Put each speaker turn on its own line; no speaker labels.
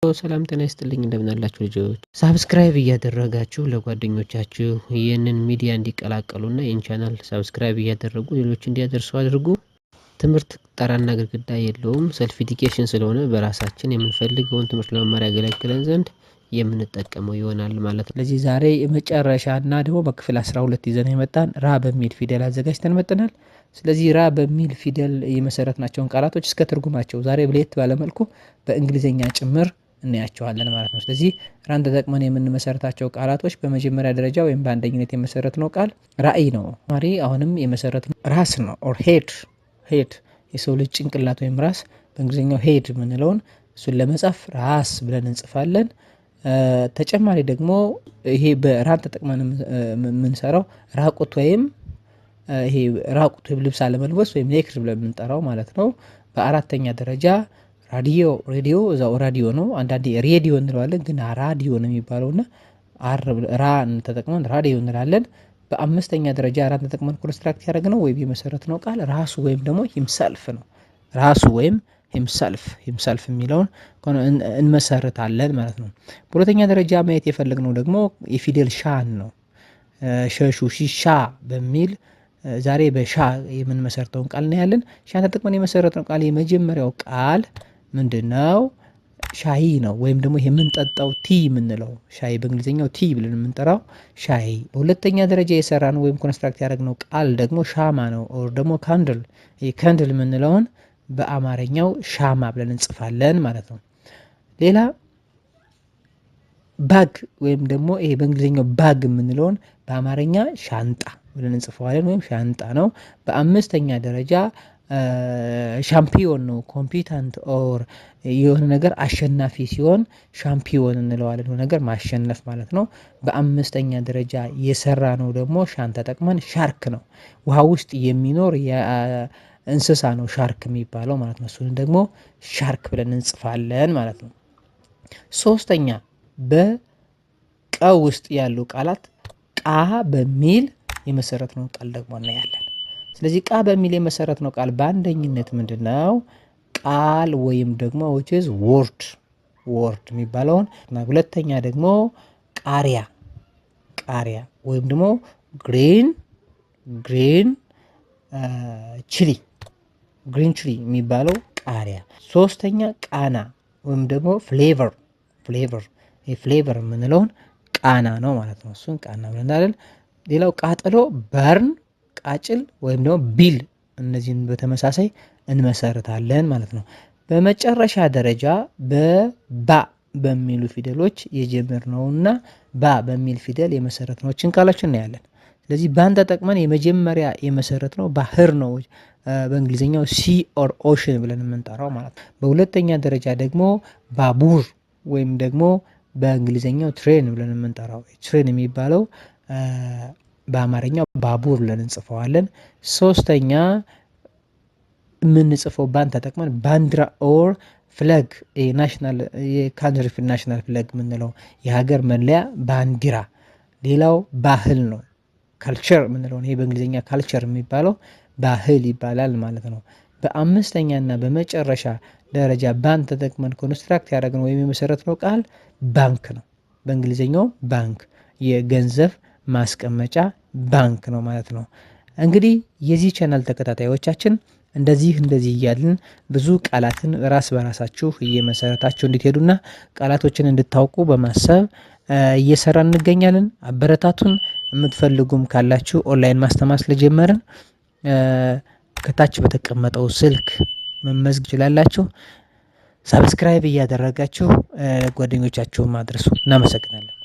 ሰላም ጤና ይስጥልኝ እንደምን አላችሁ ልጆች ሰብስክራይብ እያደረጋችሁ ለጓደኞቻችሁ ይህንን ሚዲያ እንዲቀላቀሉና ይህን ቻናል ሰብስክራይብ እያደረጉ ሌሎች እንዲያደርሱ አድርጉ። ትምህርት ጣራና ግድግዳ የለውም ሰልፍ ኤዱኬሽን ስለሆነ በራሳችን የምንፈልገውን ትምህርት ለመማር ያገለግለን ዘንድ የምንጠቀመው ይሆናል ማለት ነው።
ስለዚህ ዛሬ የመጨረሻና ደግሞ በክፍል 12 ይዘን የመጣን ራ በሚል ፊደል አዘጋጅተን መጥተናል። ስለዚህ ራ በሚል ፊደል የመሰረትናቸውን ቃላቶች እስከ ትርጉማቸው ዛሬ ለየት ባለ መልኩ በእንግሊዘኛ ጭምር እናያቸዋለን ማለት ነው። ስለዚህ ራን ተጠቅመን የምንመሰርታቸው ቃላቶች በመጀመሪያ ደረጃ ወይም በአንደኝነት የመሰረትነው ቃል ራዕይ ነው። ማሪ አሁንም የመሰረትነው ራስ ነው ኦር ሄድ የሰው ልጅ ጭንቅላት ወይም ራስ በእንግሊዝኛው ሄድ የምንለውን እሱን ለመጻፍ ራስ ብለን እንጽፋለን። ተጨማሪ ደግሞ ይሄ በራን ተጠቅመን የምንሰራው ራቁት ወይም ይሄ ራቁት ወይም ልብስ አለመልበስ ወይም ኔክድ ብለን የምንጠራው ማለት ነው። በአራተኛ ደረጃ ሬዲዮ እዛው ራዲዮ ነው። አንዳንዴ ሬዲዮ እንለዋለን ግን ራዲዮ ነው የሚባለውና ራን ተጠቅመን ራዲዮ እንላለን። በአምስተኛ ደረጃ ራን ተጠቅመን ኮንስትራክት ያደረግነው ወይም የመሰረትነው ቃል ራሱ ወይም ደግሞ ሂምሰልፍ ነው። ራሱ ወይም ሂምሰልፍ የሚለውን እንመሰርታለን ማለት ነው። በሁለተኛ ደረጃ ማየት የፈለግነው ደግሞ የፊደል ሻን ነው። ሸሹ ሺሻ በሚል ዛሬ በሻ የምንመሰርተውን ቃል እናያለን። ሻን ተጠቅመን የመሰረትነው ቃል የመጀመሪያው ቃል ምንድነው? ሻይ ነው። ወይም ደግሞ የምንጠጣው ቲ የምንለው ሻይ በእንግሊዝኛው ቲ ብለን የምንጠራው ሻይ። በሁለተኛ ደረጃ የሰራነው ወይም ኮንስትራክት ያደረግነው ቃል ደግሞ ሻማ ነው። ኦር ደግሞ ካንድል የምንለውን በአማርኛው ሻማ ብለን እንጽፋለን ማለት ነው። ሌላ ባግ ወይም ደግሞ ይሄ በእንግሊዝኛው ባግ የምንለውን በአማርኛ ሻንጣ ብለን እንጽፈዋለን ወይም ሻንጣ ነው። በአምስተኛ ደረጃ ሻምፒዮን ነው። ኮምፒታንት ኦር የሆነ ነገር አሸናፊ ሲሆን ሻምፒዮን እንለዋለን። ነገር ማሸነፍ ማለት ነው። በአምስተኛ ደረጃ የሰራ ነው ደግሞ ሻን ተጠቅመን ሻርክ ነው። ውሃ ውስጥ የሚኖር እንስሳ ነው ሻርክ የሚባለው ማለት ነው። እሱን ደግሞ ሻርክ ብለን እንጽፋለን ማለት ነው። ሶስተኛ በቀ ውስጥ ያሉ ቃላት ቃ በሚል የመሰረትነው ቃል ደግሞ እናያለን። ስለዚህ ቃ በሚል የመሰረትነው ቃል በአንደኝነት ምንድነው? ቃል ወይም ደግሞ which is word የሚባለውን እና ሁለተኛ ደግሞ ቃሪያ ወይም ደግሞ ግሪን ቺሊ የሚባለው ቃሪያ። ሶስተኛ ቃና ወይም ደግሞ ፍሌቨር የምንለውን ቃና ነው ማለት ነው። እሱን ቃና ብለናል። ሌላው ቃጠሎ በርን ቃጭል ወይም ደግሞ ቢል እነዚህን በተመሳሳይ እንመሰርታለን ማለት ነው። በመጨረሻ ደረጃ በባ በሚሉ ፊደሎች የጀመርነውና ባ በሚል ፊደል የመሰረትነዎችን ቃሎች እናያለን። ስለዚህ ባን ተጠቅመን የመጀመሪያ የመሰረትነው ባህር ነው። በእንግሊዝኛው ሲ ኦር ኦሽን ብለን የምንጠራው ማለት ነው። በሁለተኛ ደረጃ ደግሞ ባቡር ወይም ደግሞ በእንግሊዝኛው ትሬን ብለን የምንጠራው ትሬን የሚባለው በአማርኛው ባቡር ብለን እንጽፈዋለን። ሶስተኛ የምንጽፈው ባን ተጠቅመን ባንዲራ ኦር ፍለግ የካንትሪ ናሽናል ፍለግ የምንለው የሀገር መለያ ባንዲራ። ሌላው ባህል ነው። ካልቸር የምንለው ይሄ በእንግሊዝኛ ካልቸር የሚባለው ባህል ይባላል ማለት ነው። በአምስተኛ እና በመጨረሻ ደረጃ ባን ተጠቅመን ኮንስትራክት ያደረግነው ወይም የመሰረትነው ቃል ባንክ ነው። በእንግሊዝኛው ባንክ የገንዘብ ማስቀመጫ ባንክ ነው ማለት ነው። እንግዲህ የዚህ ቻናል ተከታታዮቻችን እንደዚህ እያልን ብዙ ቃላትን ራስ በራሳችሁ እየመሰረታችሁ እንድትሄዱና ቃላቶችን እንድታውቁ በማሰብ እየሰራን እንገኛለን። አበረታቱን። የምትፈልጉም ካላችሁ ኦንላይን ማስተማር ስለጀመርን ከታች በተቀመጠው ስልክ መመዝገብ ትችላላችሁ። ሰብስክራይብ እያደረጋችሁ ጓደኞቻችሁን ማድረሱ። እናመሰግናለን።